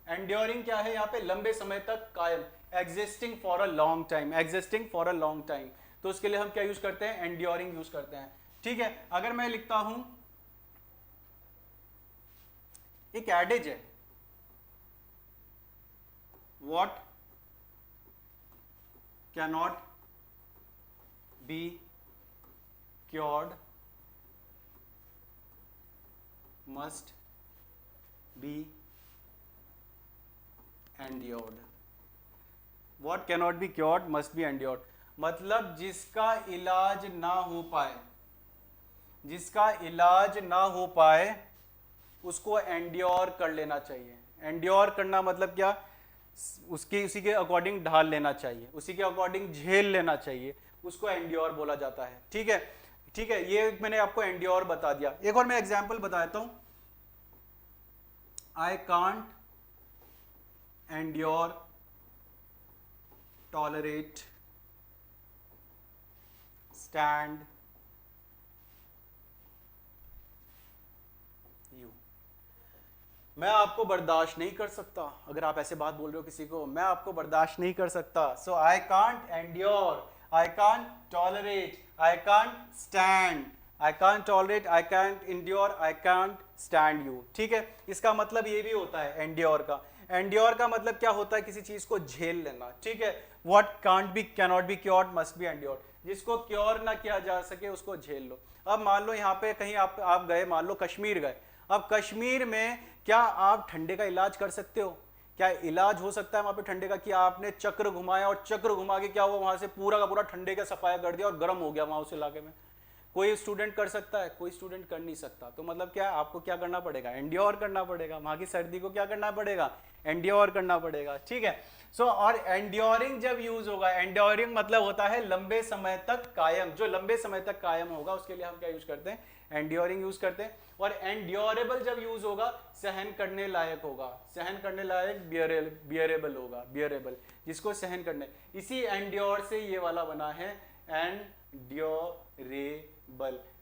एंड्योरिंग क्या है यहाँ पे, लंबे समय तक कायम, existing for a long time, existing for a long time, तो उसके लिए हम क्या यूज करते हैं, एंड्योरिंग यूज करते हैं, ठीक है। अगर मैं लिखता हूं, एक एडेज है, what cannot be cured must be endured. What cannot be cured must be endured मतलब जिसका इलाज ना हो पाए, जिसका इलाज ना हो पाए उसको एंड्योर कर लेना चाहिए। एंड्योर करना मतलब क्या, उसी के अकॉर्डिंग ढाल लेना चाहिए, उसी के अकॉर्डिंग झेल लेना चाहिए, उसको एंड्योर बोला जाता है, ठीक है, ठीक है। ये मैंने आपको एंड्योर बता दिया। एक और मैं एग्जांपल बताता हूं, आई can't endure, tolerate, stand you, मैं आपको बर्दाश्त नहीं कर सकता। अगर आप ऐसे बात बोल रहे हो किसी को, मैं आपको बर्दाश्त नहीं कर सकता, so I can't endure, I can't tolerate, I can't stand, I can't tolerate, I can't endure, I can't stand you, ठीक है। इसका मतलब ये भी होता है एंड्योर का। एंड्योर का मतलब क्या होता है, किसी चीज को झेल लेना, ठीक है। What can't be cannot be cured must be endured, जिसको क्योर ना किया जा सके उसको झेल लो। अब मान लो यहाँ पे कहीं आप गए, मान लो कश्मीर गए, अब कश्मीर में क्या आप ठंडे का इलाज कर सकते हो, क्या इलाज हो सकता है वहां पे ठंडे का, कि आपने चक्र घुमाया और चक्र घुमा के क्या हुआ, वहां से पूरा का पूरा ठंडे का सफाया कर दिया और गर्म हो गया वहां उस इलाके में, कोई स्टूडेंट कर सकता है, कोई स्टूडेंट कर नहीं सकता। तो मतलब क्या, आपको क्या करना पड़ेगा, एंड्योर करना पड़ेगा, वहां की सर्दी को क्या करना पड़ेगा, एंड्योर करना पड़ेगा, ठीक है। सो और एंड्योरिंग जब यूज होगा, एंड्योरिंग मतलब होता है लंबे समय तक कायम, जो लंबे समय तक कायम होगा उसके लिए हम क्या यूज करते हैं, एंड्योरिंग यूज करते हैं। और एंड्योरेबल जब यूज होगा, सहन करने लायक होगा, सहन करने लायक, बियरेबल होगा, बियरेबल जिसको सहन करने, इसी एंड्योर से ये वाला बना है एंड्योरेबल,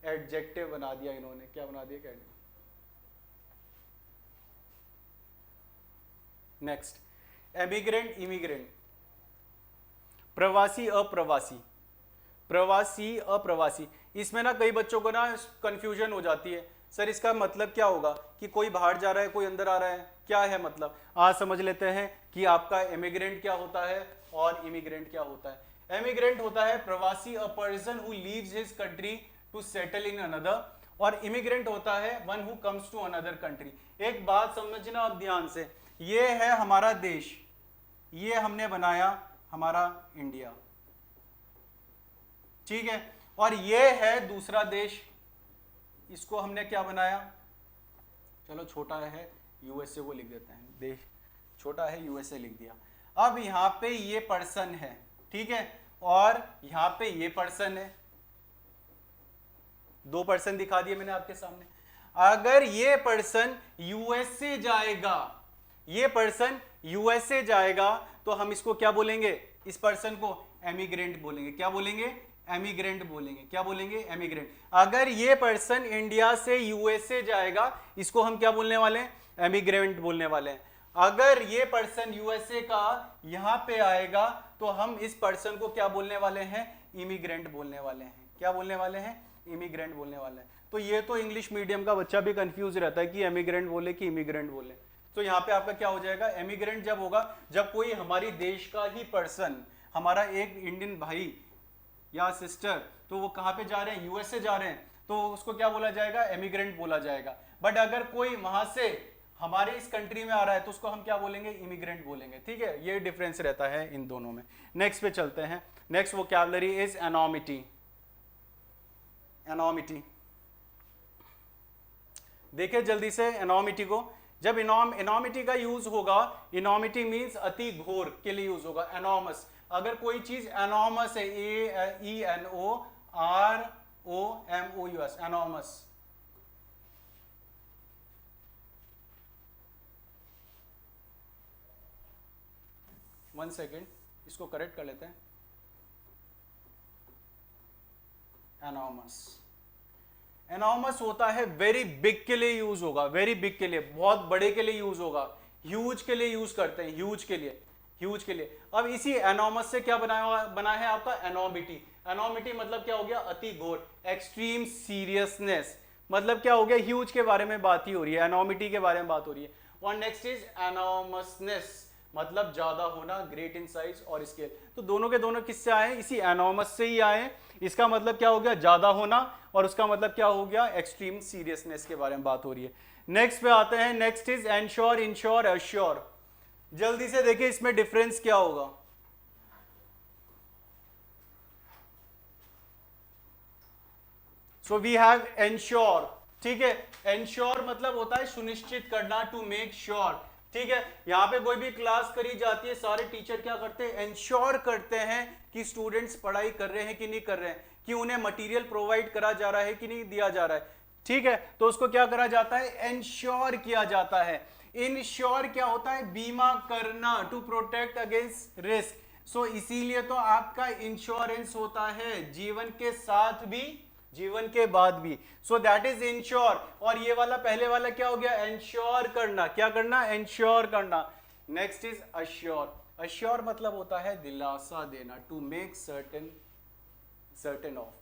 एडजेक्टिव बना दिया इन्होंने, क्या बना दिया, क्या। नेक्स्ट, एमिग्रेंट, इमिग्रेंट, प्रवासी, अप्रवासी, प्रवासी, अप्रवासी। इसमें ना कई बच्चों को ना कंफ्यूजन हो जाती है, सर इसका मतलब क्या होगा, कि कोई बाहर जा रहा है, कोई अंदर आ रहा है, क्या है मतलब। आज समझ लेते हैं कि आपका एमिग्रेंट क्या होता है और इमिग्रेंट क्या होता है। एमिग्रेंट होता है प्रवासी, a person who leaves his country to settle in another, और इमिग्रेंट होता है one who comes to another country. एक बात समझना अब ध्यान से, ये है हमारा देश, ये हमने बनाया हमारा इंडिया, ठीक है, और ये है दूसरा देश, इसको हमने क्या बनाया, चलो छोटा है यूएसए को लिख देते हैं, देश छोटा है यूएसए लिख दिया। अब यहां पे ये पर्सन है, ठीक है, और यहां पे ये पर्सन है, दो पर्सन दिखा दिए मैंने आपके सामने। अगर ये पर्सन यूएसए जाएगा, ये पर्सन यूएसए जाएगा, तो हम इसको क्या बोलेंगे, इस पर्सन को एमिग्रेंट बोलेंगे, क्या बोलेंगे, एमिग्रेंट बोलेंगे, क्या बोलेंगे, एमिग्रेंट। अगर ये पर्सन इंडिया से यूएसए जाएगा, इसको हम क्या बोलने वाले हैं, एमिग्रेंट बोलने वाले हैं। अगर ये पर्सन यूएसए का यहां पे आएगा, तो हम इस पर्सन को क्या बोलने वाले हैं, इमिग्रेंट बोलने वाले हैं, क्या बोलने वाले हैं, इमिग्रेंट बोलने वाले हैं। तो ये तो इंग्लिश मीडियम का बच्चा भी कंफ्यूज रहता है कि एमिग्रेंट बोले कि इमिग्रेंट बोले। तो यहाँ पे आपका क्या हो जाएगा, एमिग्रेंट जब होगा जब कोई हमारी देश का ही पर्सन, हमारा एक इंडियन भाई या सिस्टर, तो वो कहाँ पे जा रहे हैं, यूएसए जा रहे हैं, तो उसको क्या बोला जाएगा, एमिग्रेंट बोला जाएगा। बट अगर कोई वहां से हमारे इस कंट्री में आ रहा है, तो उसको हम क्या बोलेंगे, इमिग्रेंट बोलेंगे, ठीक है। ये डिफरेंस रहता है इन दोनों में। नेक्स्ट पे चलते हैं। Next vocabulary is enmity. Enmity देखिए जल्दी से एनॉमिटी को। जब एनॉमिटी का यूज होगा, एनॉमिटी मींस अति घोर के लिए यूज होगा, एनॉमस। अगर कोई चीज एनॉमस है, AENOROMOUS, एनॉमस। वन सेकेंड, इसको करेक्ट कर लेते हैं। एनॉमस, एनॉमस होता है वेरी बिग के लिए यूज होगा, वेरी बिग के लिए, बहुत बड़े के लिए यूज होगा। ह्यूज के लिए यूज करते हैं, ह्यूज के लिए, ह्यूज के लिए। अब इसी एनॉमस से क्या बना है आपका, एनॉमिटी। एनॉमिटी मतलब क्या हो गया, अति घोर, एक्सट्रीम सीरियसनेस। मतलब क्या हो गया, ह्यूज के बारे में बात ही हो रही है, एनॉमिटी के बारे में बात हो रही है। और नेक्स्ट इज एनॉमसनेस, मतलब ज्यादा होना, ग्रेट इन साइज और स्केल। तो दोनों के दोनों किससे आए, इसी एनॉमस से ही आए। इसका मतलब क्या हो गया, ज्यादा होना, और उसका मतलब क्या हो गया, एक्सट्रीम सीरियसनेस के बारे में बात हो रही है। नेक्स्ट पे आते हैं। Next is ensure, ensure, assure. जल्दी से देखिए इसमें डिफरेंस क्या होगा। सो वी हैव एंश्योर, ठीक है। एंश्योर मतलब होता है सुनिश्चित करना, टू मेक श्योर, ठीक है। यहां पे कोई भी क्लास करी जाती है, सारे टीचर क्या करते हैं, एंश्योर करते हैं कि स्टूडेंट्स पढ़ाई कर रहे हैं कि नहीं कर रहे हैं, कि उन्हें मटेरियल प्रोवाइड करा जा रहा है कि नहीं दिया जा रहा है, ठीक है। तो उसको क्या करा जाता है, एंश्योर किया जाता है। इंश्योर क्या होता है, बीमा करना, टू प्रोटेक्ट अगेंस्ट रिस्क। सो इसीलिए तो आपका इंश्योरेंस होता है, जीवन के साथ भी जीवन के बाद भी। So that is ensure. और ये वाला पहले वाला क्या हो गया, एंश्योर करना, क्या करना, एंश्योर करना। Next is assure. अश्योर मतलब होता है दिलासा देना, टू मेक सर्टेन ऑफ,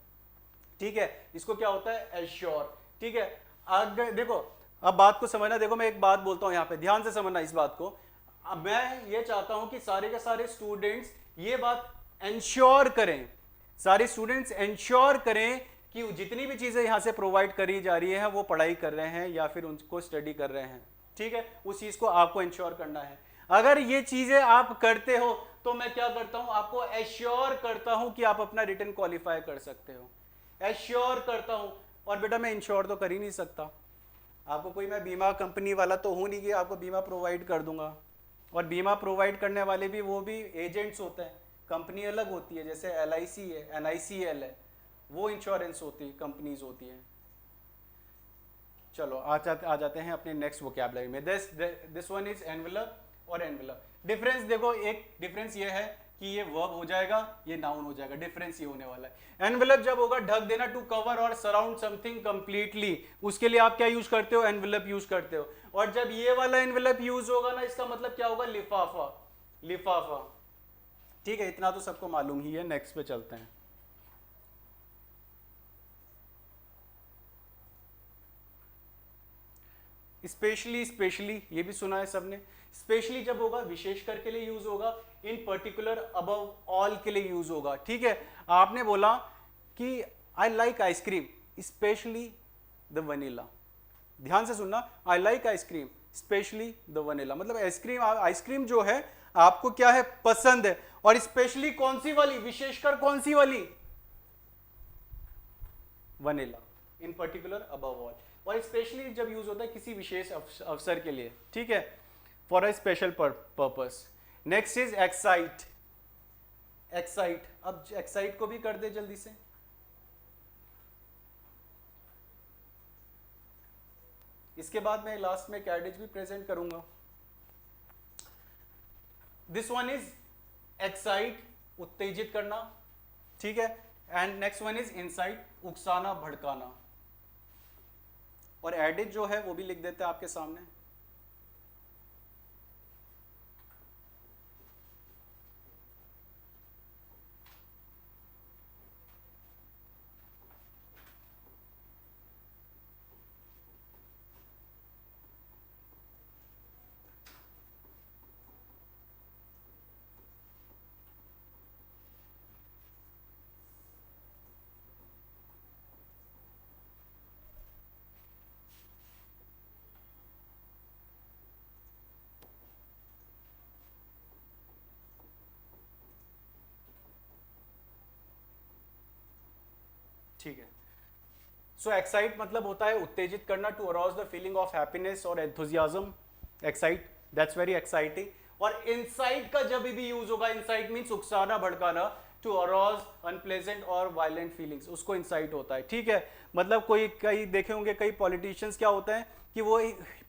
ठीक है। इसको क्या होता है, एश्योर, ठीक है। अगर देखो अब बात को समझना, देखो मैं एक बात बोलता हूं, यहां पे ध्यान से समझना इस बात को। अब मैं ये चाहता हूं कि सारे के सारे स्टूडेंट्स ये बात एंश्योर करें, सारे स्टूडेंट्स एंश्योर करें कि जितनी भी चीजें यहां से प्रोवाइड करी जा रही है वो पढ़ाई कर रहे हैं या फिर उनको स्टडी कर रहे हैं, ठीक है। उस चीज को आपको इंश्योर करना है। अगर ये चीजें आप करते हो तो मैं क्या करता हूं, आपको एश्योर करता हूं कि आप अपना रिटन क्वालिफाई कर सकते हो। एश्योर करता हूं। और बेटा मैं इंश्योर तो कर ही नहीं सकता, आपको कोई मैं बीमा कंपनी वाला तो हूं नहीं कि आपको बीमा प्रोवाइड कर दूंगा। और बीमा प्रोवाइड करने वाले भी वो भी एजेंट्स होते हैं, कंपनी अलग होती है, जैसे LIC है, NICL है, वो इंश्योरेंस होती है, कंपनीज होती हैं। चलो आ जाते हैं अपने नेक्स्ट वोकैबुलरी में। दिस वन इज एनवेलप और एनवेलप। डिफरेंस देखो, एक डिफरेंस ये है कि ये वर्ब हो जाएगा, ये नाउन हो जाएगा, डिफरेंस ये होने वाला है। एनवेलप जब होगा ढक देना, टू कवर और सराउंड समथिंग कंप्लीटली, उसके लिए आप क्या यूज करते हो, एनवेलप यूज करते हो। और जब ये वाला एनवेलप यूज होगा ना, इसका मतलब क्या होगा, लिफाफा, लिफाफा। ठीक है, इतना तो सबको मालूम ही है। नेक्स्ट पे चलते हैं। स्पेशली, स्पेशली ये भी सुना है सबने। स्पेशली जब होगा विशेषकर के लिए यूज होगा, इन पर्टिकुलर अबव ऑल के लिए यूज होगा। ठीक है, आपने बोला कि I like ice cream specially the vanilla, ध्यान से सुनना, I like ice cream specially the vanilla, मतलब आइसक्रीम, आइसक्रीम जो है आपको क्या है, पसंद है। और स्पेशली कौन सी वाली, विशेषकर कौन सी वाली, वनीला, इन पर्टिकुलर अबव ऑल। और स्पेशली जब यूज होता है किसी विशेष अवसर के लिए, ठीक है, for a special purpose. Next is excite, excite. अब एक्साइट को भी कर दे जल्दी से। इसके बाद मैं लास्ट में कैडेज भी प्रेजेंट करूंगा। दिस वन इज एक्साइट, उत्तेजित करना, ठीक है। And next one is incite, उकसाना, भड़काना। और एडिट जो है वो भी लिख देते हैं आपके सामने। ठीक है, सो एक्साइट मतलब होता है उत्तेजित करना, to arouse the feeling of happiness और enthusiasm, excite, that's very exciting. और इनसाइट का जब भी यूज होगा, इनसाइट मींस उकसाना, भड़काना, टू अराउज अनप्लेजेंट और वायलेंट फीलिंग्स, उसको इंसाइट होता है। ठीक है, मतलब कोई, कई देखे होंगे कई पॉलिटिशियंस क्या होता है कि वो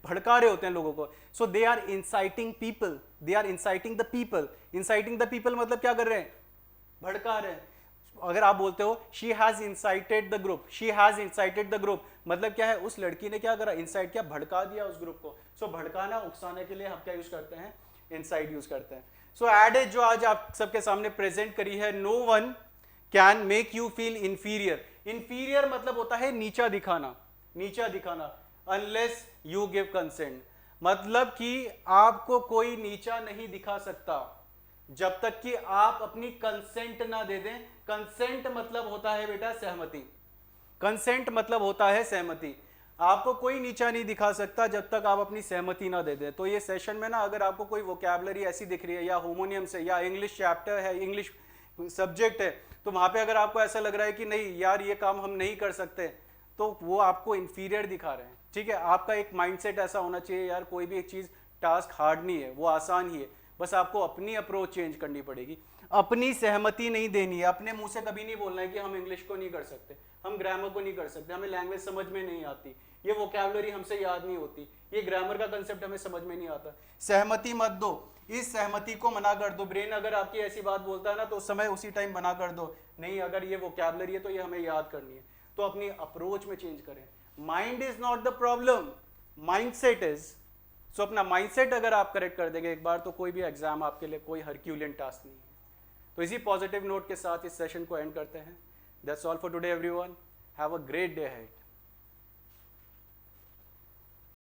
भड़का रहे होते हैं लोगों को, so they are inciting people, they are inciting the people. Inciting the people मतलब क्या कर रहे हैं, भड़का रहे हैं। अगर आप बोलते हो she has incited the group, she has incited the group, मतलब क्या है, उस लड़की ने क्या करा, इंसाइट, क्या भड़का दिया उस ग्रुप को। सो भड़काना, उकसाने के लिए हम क्या यूज करते हैं, इंसाइट यूज करते हैं। सो एडेज जो आज आप सबके सामने प्रेजेंट करी है, no one can make you feel inferior. Inferior मतलब होता है नीचा दिखाना, नीचा दिखाना, अनलेस यू गिव कंसेंट, मतलब कि आपको कोई नीचा नहीं दिखा सकता जब तक कि आप अपनी कंसेंट ना दे दें। कंसेंट मतलब होता है बेटा सहमति, कंसेंट मतलब होता है सहमति। आपको कोई नीचा नहीं दिखा सकता जब तक आप अपनी सहमति ना दे दें। तो ये सेशन में ना अगर आपको कोई वोकैबुलरी ऐसी दिख रही है, या होमोनियम से, या इंग्लिश चैप्टर है, इंग्लिश सब्जेक्ट है, तो वहां पे अगर आपको ऐसा लग रहा है कि नहीं यार ये काम हम नहीं कर सकते, तो वो आपको इंफीरियर दिखा रहे हैं। ठीक है, आपका एक माइंडसेट ऐसा होना चाहिए, यार कोई भी एक चीज टास्क हार्ड नहीं है, वो आसान ही है, बस आपको अपनी अप्रोच चेंज करनी पड़ेगी, अपनी सहमति नहीं देनी है। अपने मुंह से कभी नहीं बोलना है कि हम इंग्लिश को नहीं कर सकते, हम ग्रामर को नहीं कर सकते, हमें लैंग्वेज समझ में नहीं आती, ये वोकैबुलरी हमसे याद नहीं होती, ये ग्रामर का कंसेप्ट हमें समझ में नहीं आता। सहमति मत दो, इस सहमति को मना कर दो। ब्रेन अगर आपकी ऐसी बात बोलता है ना, तो उस समय उसी टाइम मना कर दो, नहीं अगर ये वोकैबुलरी है तो ये हमें याद करनी है। तो अपनी अप्रोच में चेंज करें। Mind is not the problem, mindset is. So अपना माइंडसेट अगर आप करेक्ट कर देंगे एक बार, तो कोई भी एग्जाम आपके लिए कोई हरक्यूलियन टास्क नहीं है। तो इसी पॉजिटिव नोट के साथ इस सेशन को एंड करते हैं। That's all for today everyone, have a great day ahead.